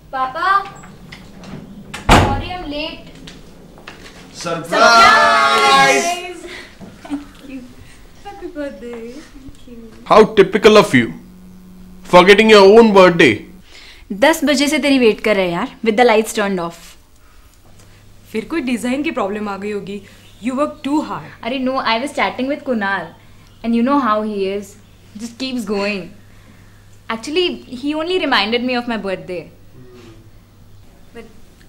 Papa, sorry I'm late. Surprise! Thank you. Happy birthday. Thank you. How typical of you. Forgetting your own birthday. 10 बजे से तेरी wait कर रहे हैं यार, with the lights turned off. फिर कोई डिजाइन की प्रॉब्लम आ गई होगी. You work too hard. अरे no, I was chatting with Kunal, and you know how he is. Just keeps going. Actually, he only reminded me of my birthday. But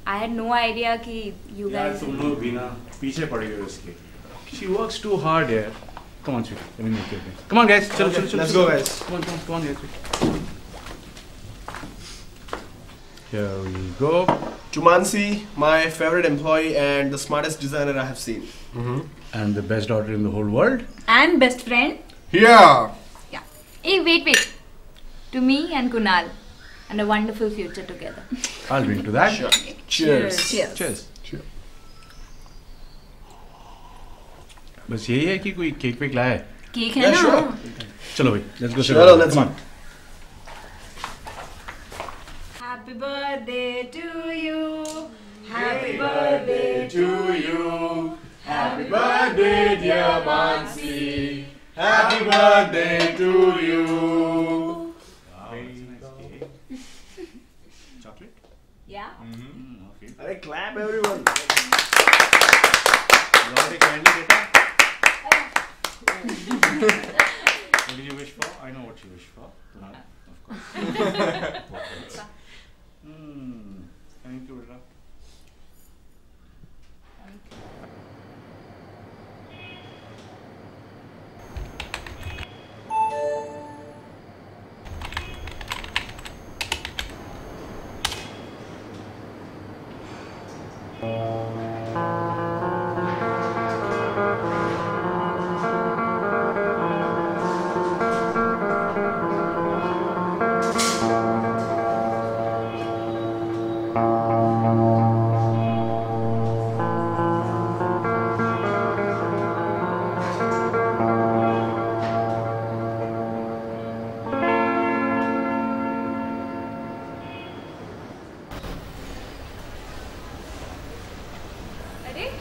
I had no idea कि you guys. तुम लोग भी ना पीछे पड़ गए उसके. She works too hard यार. Come on, sweet. Let me make you a drink. Come on, guys. चलो. Let's go, guys. Come on, guys. Here we go. Jumansi, my favorite employee and the smartest designer I have seen. And the best daughter in the whole world. And best friend. Yeah. Yeah. Hey, wait. To me and Kunal, and a wonderful future together. I'll drink to that. Sure. Cheers. Cheers. बस यही है कि कोई cake वेक लाया है. Cake है Yeah, ना? sure. चलो भाई, let's go. Chalo, let's Come on. Happy birthday to you. Happy birthday to you. Happy birthday, dear Mansi. Happy birthday to you. Chocolate? Yeah. Okay. Alright, clap everyone. Got a candy, beta? What did you wish for? I know what you wish for. Kunal, of course. Thank you, beta.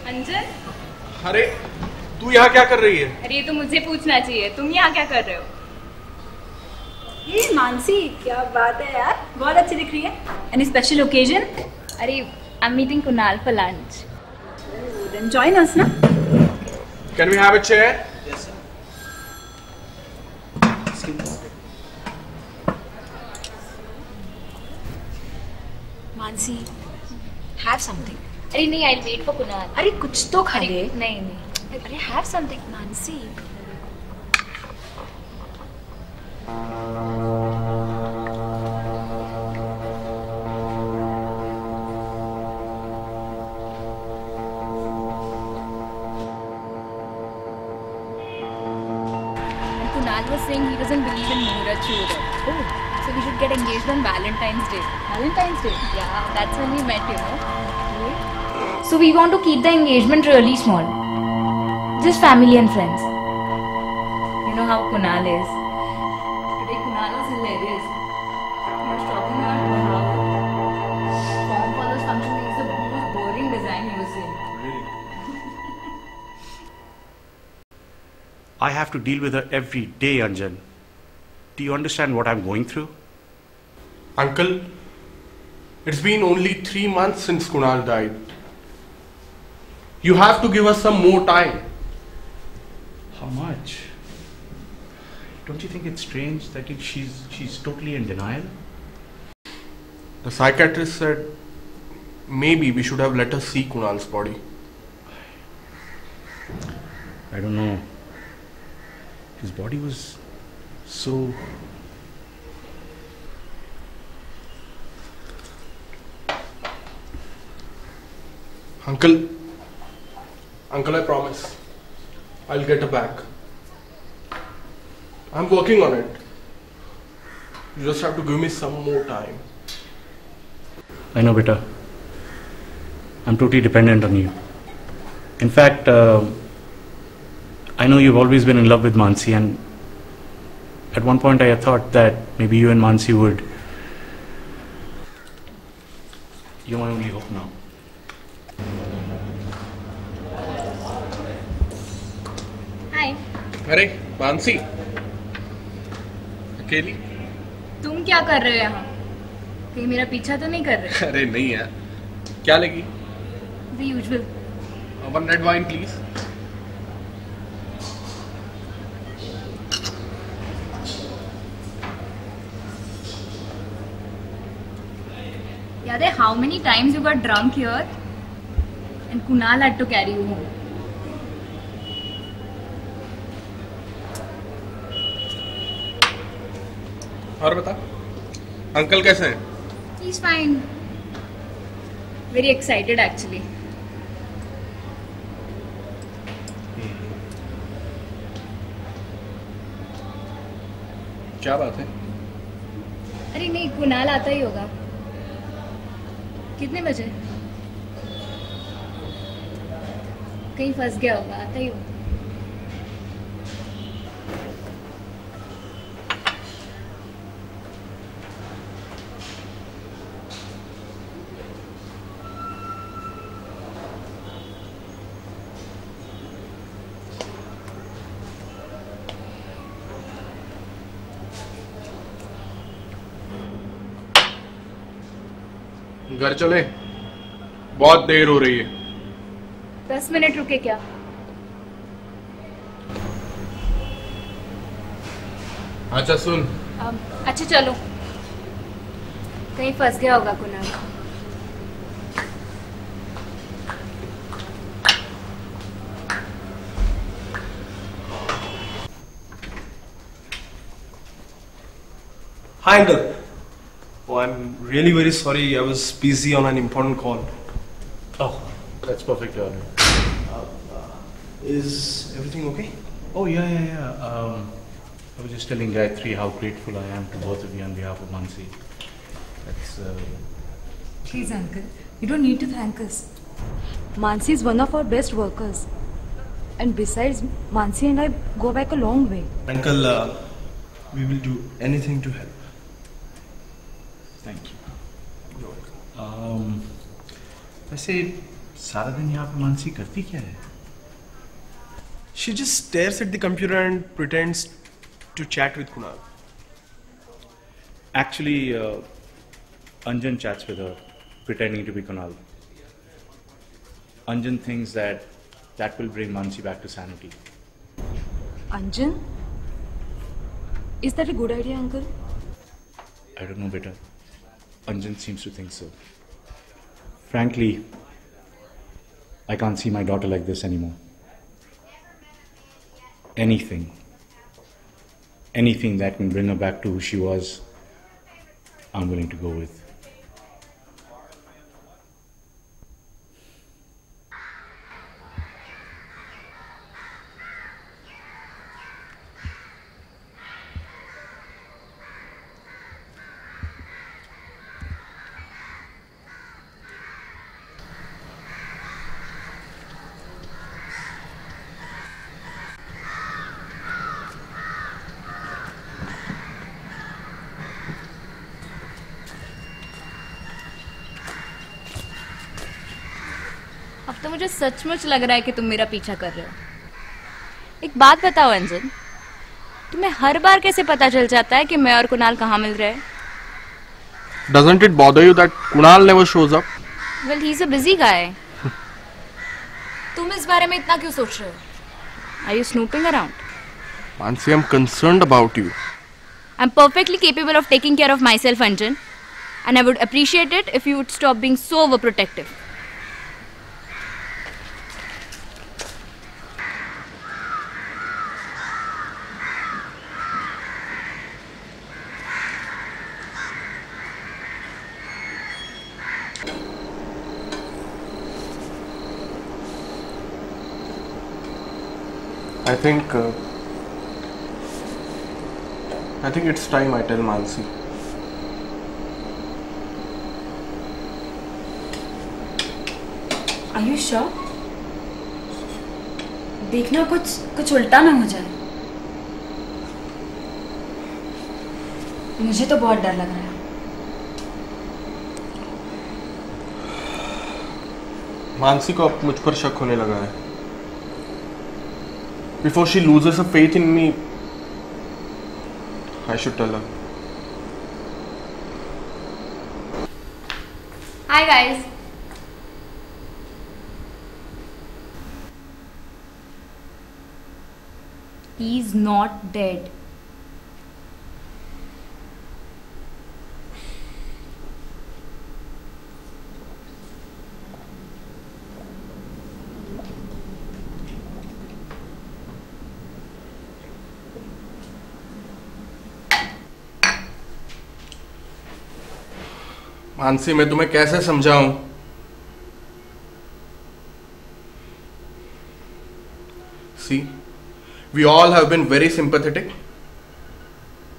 अंजन, अरे तू यहाँ क्या कर रही है? अरे ये तो मुझे पूछना चाहिए. तुम यहाँ क्या कर रहे हो? ये मानसी, क्या बात है यार, बहुत अच्छी दिख रही है. Any special occasion? अरे I'm meeting Kunal for lunch. Then join us ना. Can we have a chair? Yes, sir. Mansi, have something. अरे नहीं, I'll wait for Kunal. अरे कुछ तो खा ले. नहीं. अरे have something, Mansi. Kunal was saying he doesn't believe in Muhurat Shuhurat. Oh, so we should get engaged on Valentine's Day. Valentine's Day. Yeah, that's when we met, you know. So we want to keep the engagement really small. Just family and friends. You know how Kunal is. Today Kunal was hilarious. He was talking about how form follows function is the most boring design he was saying. Really? I have to deal with her every day, Anjan. Do you understand what I'm going through? Uncle, it's been only 3 months since Kunal died. You have to give us some more time. How much? Don't you think it's strange that she's totally in denial? The psychiatrist said maybe we should have let her see Kunal's body. I don't know. His body was so... Uncle, I promise I'll get her back. I'm working on it. You just have to give me some more time. I know, beta. I'm totally dependent on you. In fact, I know you've always been in love with Mansi, and at one point I thought that maybe you and Mansi would... You're my only hope now. हाय। अरे मानसी, अकेली? तुम क्या कर रहे हो यहाँ? कहीं मेरा पीछा तो नहीं कर रहे? अरे नहीं यार, क्या लेगी? The usual. One red wine please. याद है how many times you got drunk here and Kunal had to carry you home? और बता, अंकल कैसे हैं? He's fine. Very excited actually. क्या बात है? अरे नहीं, कुणाल आता ही होगा। कितने बजे? कहीं फंस गया होगा, आता ही होगा। घर चले, बहुत देर हो रही है। 10 मिनट रुके क्या? अच्छा सुन, अच्छा चलो, कहीं फंस गया होगा Kunal. Hi uncle. Oh, I'm really very sorry. I was busy on an important call. Oh, that's perfect, darling. Is everything okay? Oh, yeah. I was just telling Gayatri how grateful I am to both of you on behalf of Mansi. That's... Please, uncle, you don't need to thank us. Mansi is one of our best workers. And besides, Mansi and I go back a long way. Uncle, we will do anything to help. Thank you. वैसे सारा दिन यहाँ पे मानसी करती क्या है? She just stares at the computer and pretends to chat with Kunal. Actually, Anjan chats with her, pretending to be Kunal. Anjan thinks that will bring Mansi back to sanity. Anjan? Is that a good idea, uncle? I don't know, beta. Anjan seems to think so. Frankly, I can't see my daughter like this anymore. Anything that can bring her back to who she was, I'm willing to go with. अब तो मुझे सचमुच लग रहा है कि तुम मेरा पीछा कर रहे हो। एक बात बताओ अंजन, तुम्हें हर बार कैसे पता चल जाता है कि मैं और कुणाल कहाँ मिल रहे हैं? Doesn't it bother you that Kunal never shows up? Well, he's a busy guy. तुम इस बारे में इतना क्यों सोच रहे हो? Are you snooping around? Mansi, I'm concerned about you. I'm perfectly capable of taking care of myself, Anjan. And I would appreciate it if you would stop being so overprotective. I think it's time I tell Mansi. Are you sure? देखना कुछ उल्टा ना हो जाए। मुझे तो बहुत डर लग रहा है। मानसी को अब मुझ पर शक होने लगा है। Before she loses her faith in me, I should tell her. Hi guys. He's not dead. Mansi, मैं तुम्हें कैसे समझाऊं? See, we all have been very sympathetic,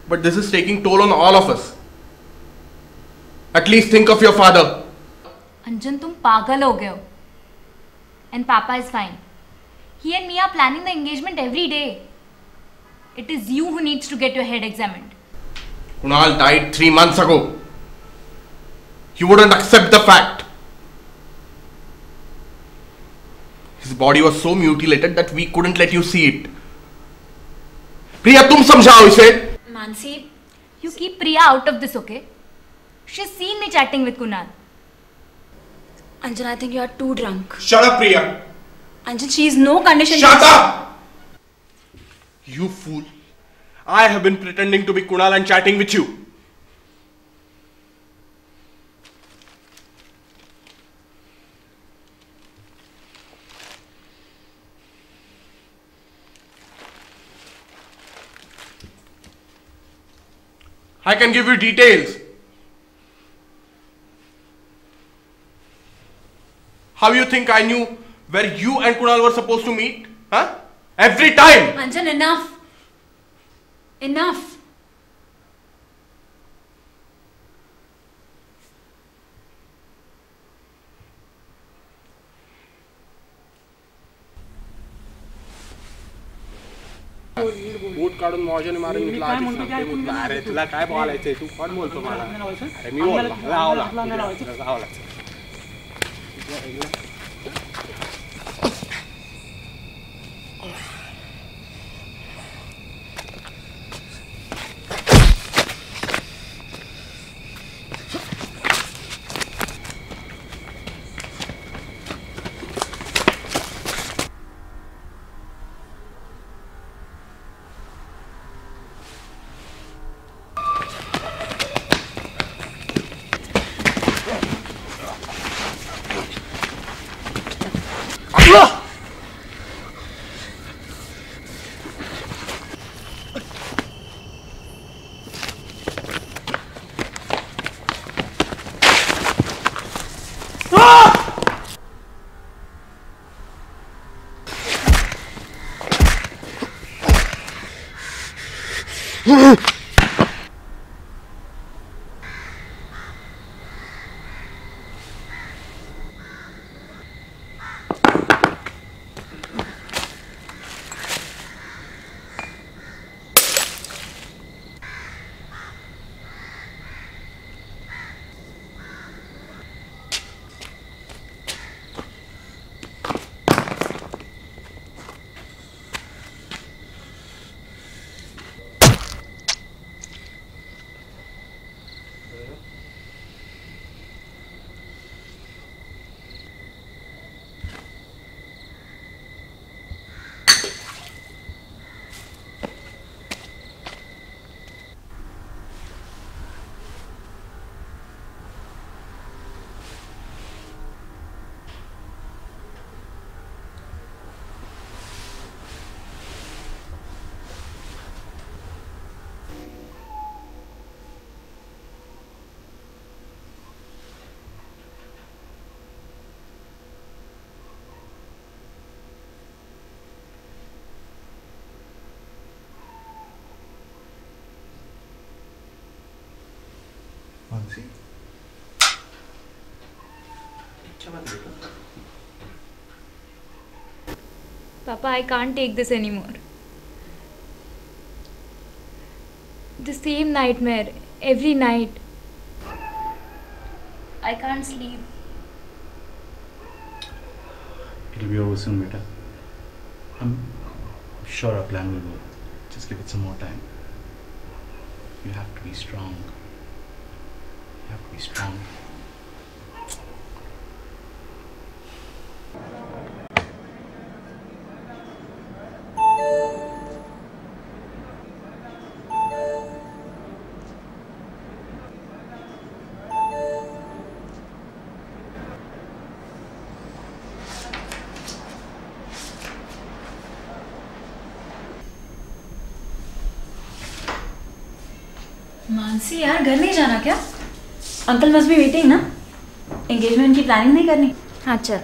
but this is taking toll on all of us. At least think of your father. Anjan, तुम पागल हो गए हो. And Papa is fine. He and me are planning the engagement every day. It is you who needs to get your head examined. Kunal died 3 months ago. You wouldn't accept the fact. His body was so mutilated that we couldn't let you see it. Priya, तुम समझाओ इसे. Mansi, you keep Priya out of this, okay? She's seen me chatting with Kunal. Anjan, I think you are too drunk. Shut up, Priya. Anjan, she is no condition. Shut up! You fool. I have been pretending to be Kunal and chatting with you. I can give you details. How you think I knew where you and Kunal were supposed to meet? Huh? Every time! Anjan, enough. Enough. Boot काढून मौजाने मारून मी काय म्हणतो काय मुद्दा अरे तुला काय बोलायचंय तू कोण बोलतो मला अरे मी बोलला लावला मानसी, क्या बात है बेटा? Papa, I can't take this anymore. The same nightmare every night. I can't sleep. It'll be over soon, beta. I'm sure our plan will work. Just give it some more time. You have to be strong. You have to be strong. Mansi यार, घर नहीं जाना क्या? Uncle must be waiting ना। Engagement की planning नहीं करनी? हाँ चल।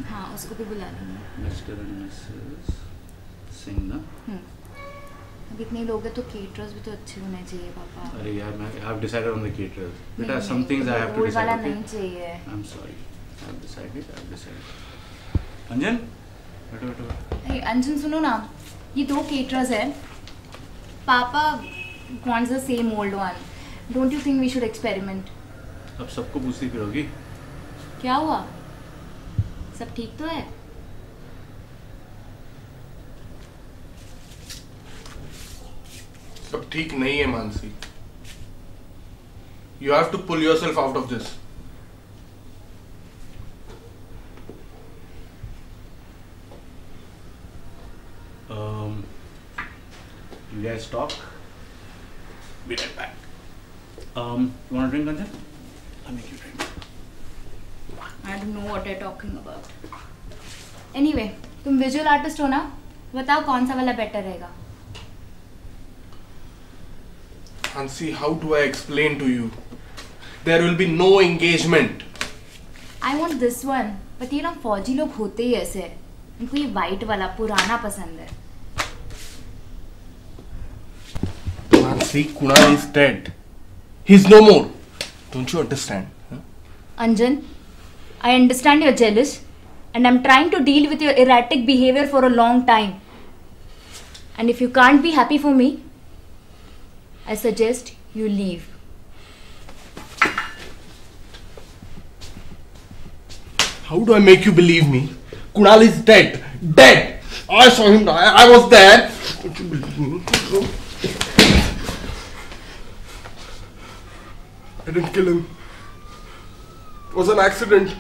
हाँ, उसको भी बुला लेंगे। Mr. and Mrs. Singh ना? अब इतने लोग हैं तो केटरर्स भी तो अच्छे होने चाहिए पापा। अरे यार, मैं have decided on the caterers. Beta, नहीं, some things I have to role decide. वाला Okay? नहीं चाहिए। I'm sorry. I've decided. अंजन, बैठो बैठो। Hey, अंजन सुनो ना, ये दो केटरर्स हैं। पापा wants the same old one. Don't you think we should experiment? अब सबको पूछती फिरोगी? क्या हुआ? सब ठीक तो है? सब ठीक नहीं है Mansi. You have to pull yourself out of this. You guys talk. Be right back. You want a drink, Anjan? I'll make you drink. I don't know what you're talking about. Anyway, तुम visual artist हो ना? बताओ कौन सा वाला better रहेगा? Hansi, how do I explain to you? There will be no engagement. I want this one. But ये ना फौजी लोग होते ही ऐसे हैं. उनको ये वाइट वाला पुराना पसंद है. Hansi, Kunal is dead. He's no more. Don't you understand? Huh? Anjan, I understand you're jealous and I'm trying to deal with your erratic behavior for a long time. And if you can't be happy for me, I suggest you leave. How do I make you believe me? Kunal is dead. Dead! I saw him die. I was there. Don't you believe me? No. I didn't kill him. It was an accident.